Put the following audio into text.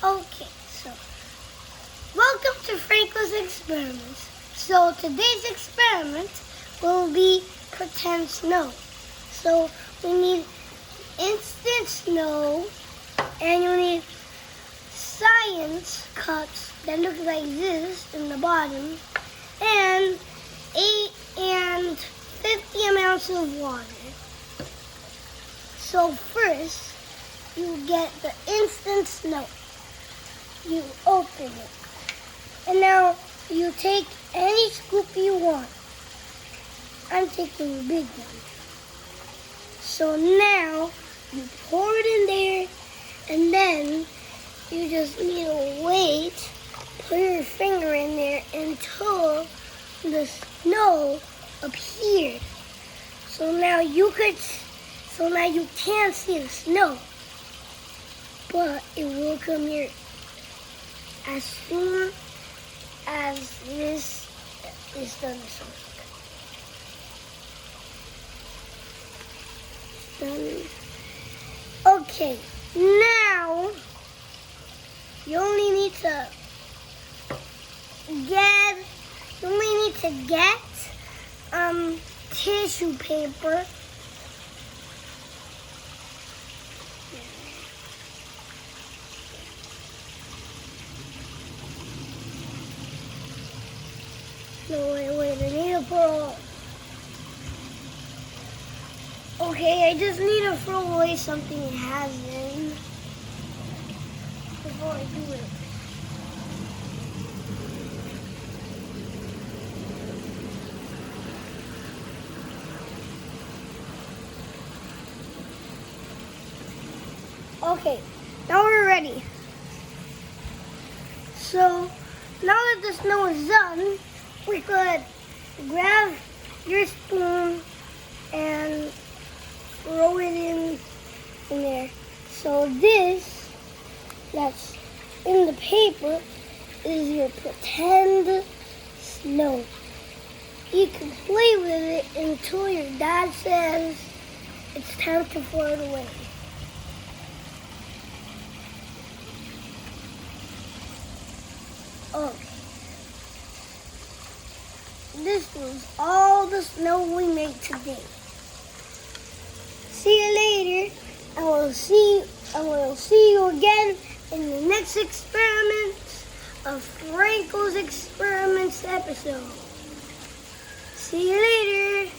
Okay, so welcome to Franco's experiments. So today's experiment will be pretend snow. So we need instant snow, and you need science cups that look like this in the bottom, and 8 and 50 amounts of water. So first, you get the instant snow. You open it. And now you take any scoop you want. I'm taking a big one. So now you pour it in there, and then you just need to wait, put your finger in there until the snow appeared. So now you can't see the snow, but it will come here as soon as this is done. Okay, now you only need to get tissue paper. No, wait, I need to put. Okay, I just need to throw away something it has in before I do it. Okay, now we're ready. So, now that the snow is done, we could grab your spoon and throw it in there. So this that's in the paper is your pretend snow. You can play with it until your dad says it's time to throw it away. Okay. This was all the snow we made today. See you later, and we'll see you again in the next experiment of Franco's Experiments episode. See you later.